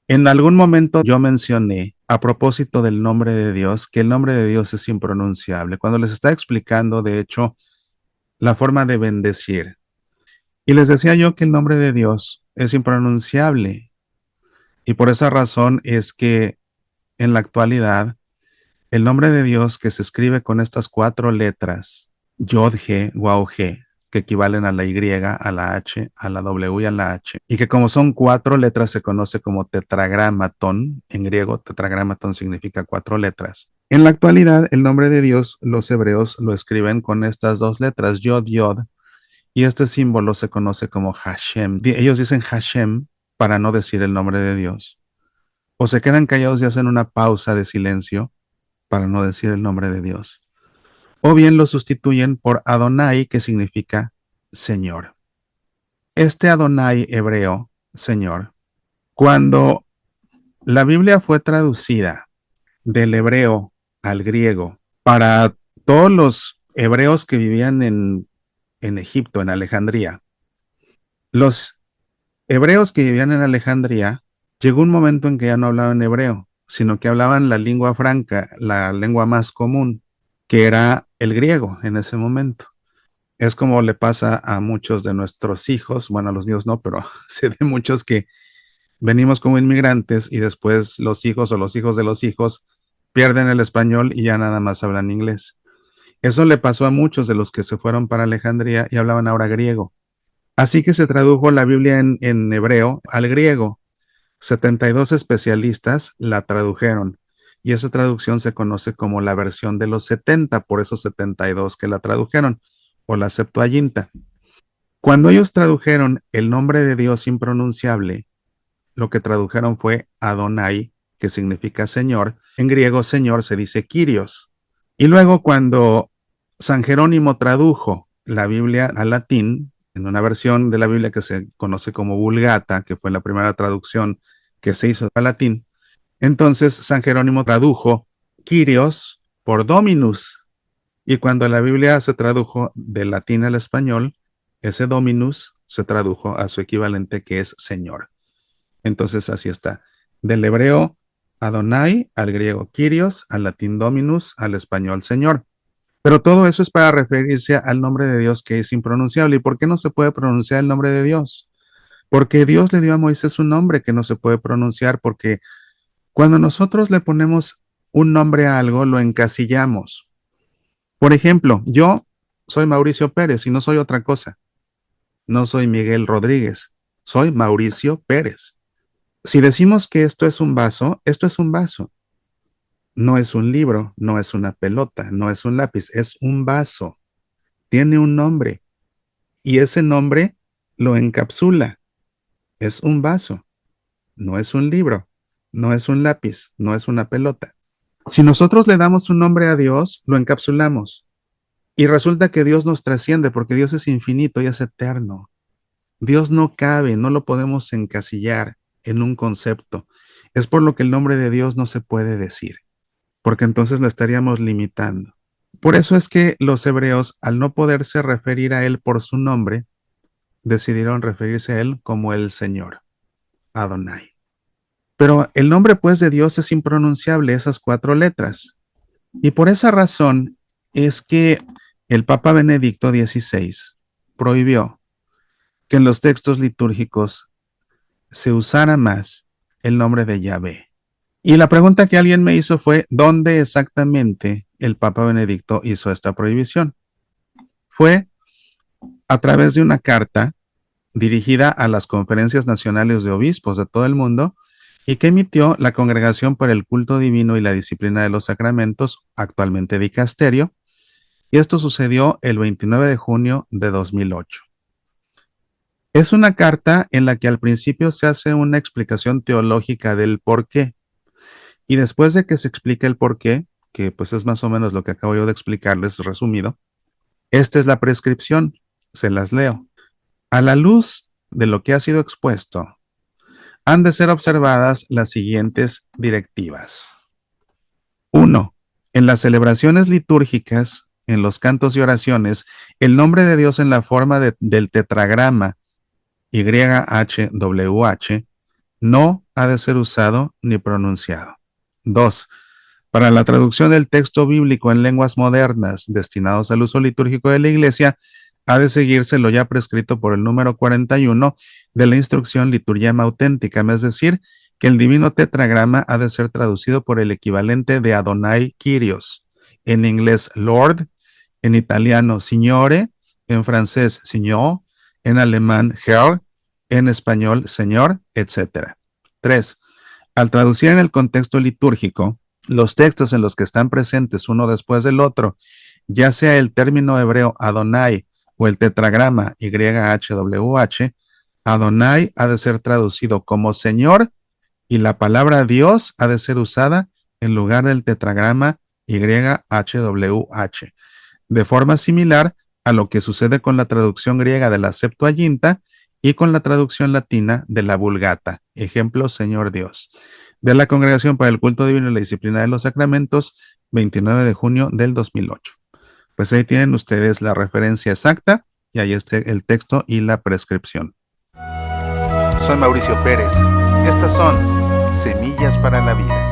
En algún momento yo mencioné, a propósito del nombre de Dios, que el nombre de Dios es impronunciable. Cuando les estaba explicando, de hecho, la forma de bendecir. Y les decía yo que el nombre de Dios es impronunciable. Y por esa razón es que en la actualidad, el nombre de Dios que se escribe con estas cuatro letras, Yod-He, Wau-He, que equivalen a la Y, a la H, a la W y a la H, y que como son cuatro letras se conoce como tetragramatón. En griego, tetragramatón significa cuatro letras. En la actualidad, el nombre de Dios, los hebreos lo escriben con estas dos letras, Yod, Yod, y este símbolo se conoce como Hashem. Ellos dicen Hashem para no decir el nombre de Dios. O se quedan callados y hacen una pausa de silencio para no decir el nombre de Dios. O bien lo sustituyen por Adonai, que significa Señor. Este Adonai hebreo, Señor, cuando la Biblia fue traducida del hebreo al griego para todos los hebreos que vivían en Egipto, en Alejandría, los hebreos que vivían en Alejandría, llegó un momento en que ya no hablaban hebreo, sino que hablaban la lengua franca, la lengua más común, que era el griego en ese momento. Es como le pasa a muchos de nuestros hijos, bueno, a los míos no, pero sé de muchos que venimos como inmigrantes y después los hijos o los hijos de los hijos pierden el español y ya nada más hablan inglés. Eso le pasó a muchos de los que se fueron para Alejandría y hablaban ahora griego. Así que se tradujo la Biblia en hebreo al griego. 72 especialistas la tradujeron y esa traducción se conoce como la versión de los 70, por esos 72 que la tradujeron, o la Septuaginta. Cuando ellos tradujeron el nombre de Dios impronunciable, lo que tradujeron fue Adonai, que significa Señor. En griego, Señor se dice Kyrios. Y luego cuando San Jerónimo tradujo la Biblia al latín, en una versión de la Biblia que se conoce como Vulgata, que fue la primera traducción que se hizo al latín, entonces San Jerónimo tradujo Kyrios por Dominus. Y cuando la Biblia se tradujo del latín al español, ese Dominus se tradujo a su equivalente que es Señor. Entonces así está. Del hebreo Adonai, al griego Kyrios, al latín Dominus, al español Señor. Pero todo eso es para referirse al nombre de Dios que es impronunciable. ¿Y por qué no se puede pronunciar el nombre de Dios? Porque Dios le dio a Moisés un nombre que no se puede pronunciar, porque cuando nosotros le ponemos un nombre a algo, lo encasillamos. Por ejemplo, yo soy Mauricio Pérez y no soy otra cosa. No soy Miguel Rodríguez, soy Mauricio Pérez. Si decimos que esto es un vaso, esto es un vaso. No es un libro, no es una pelota, no es un lápiz, es un vaso. Tiene un nombre y ese nombre lo encapsula. Es un vaso, no es un libro, no es un lápiz, no es una pelota. Si nosotros le damos un nombre a Dios, lo encapsulamos. Y resulta que Dios nos trasciende porque Dios es infinito y es eterno. Dios no cabe, no lo podemos encasillar en un concepto. Es por lo que el nombre de Dios no se puede decir, porque entonces lo estaríamos limitando. Por eso es que los hebreos, al no poderse referir a Él por su nombre, decidieron referirse a Él como el Señor, Adonai. Pero el nombre pues de Dios es impronunciable, esas cuatro letras. Y por esa razón es que el Papa Benedicto XVI prohibió que en los textos litúrgicos se usara más el nombre de Yahvé. Y la pregunta que alguien me hizo fue, ¿dónde exactamente el Papa Benedicto hizo esta prohibición? Fue a través de una carta dirigida a las conferencias nacionales de obispos de todo el mundo y que emitió la Congregación para el Culto Divino y la Disciplina de los Sacramentos, actualmente dicasterio, y esto sucedió el 29 de junio de 2008. Es una carta en la que al principio se hace una explicación teológica del por qué, y después de que se explica el por qué, que pues es más o menos lo que acabo yo de explicarles resumido, esta es la prescripción, se las leo. A la luz de lo que ha sido expuesto, han de ser observadas las siguientes directivas. 1. En las celebraciones litúrgicas, en los cantos y oraciones, el nombre de Dios en la forma del tetragrama YHWH no ha de ser usado ni pronunciado. 2. Para la traducción del texto bíblico en lenguas modernas destinados al uso litúrgico de la Iglesia, ha de seguirse lo ya prescrito por el número 41 de la instrucción Liturgiam Authenticam, es decir, que el divino tetragrama ha de ser traducido por el equivalente de Adonai Kyrios, en inglés Lord, en italiano Signore, en francés Signor, en alemán Herr, en español Señor, etc. 3. Al traducir en el contexto litúrgico, los textos en los que están presentes uno después del otro, ya sea el término hebreo Adonai o el tetragrama YHWH, Adonai ha de ser traducido como Señor y la palabra Dios ha de ser usada en lugar del tetragrama YHWH, de forma similar a lo que sucede con la traducción griega de la Septuaginta y con la traducción latina de la Vulgata. Ejemplo, Señor Dios. De la Congregación para el Culto Divino y la Disciplina de los Sacramentos, 29 de junio del 2008. Pues ahí tienen ustedes la referencia exacta y ahí está el texto y la prescripción. Soy Mauricio Pérez. Estas son Semillas para la Vida.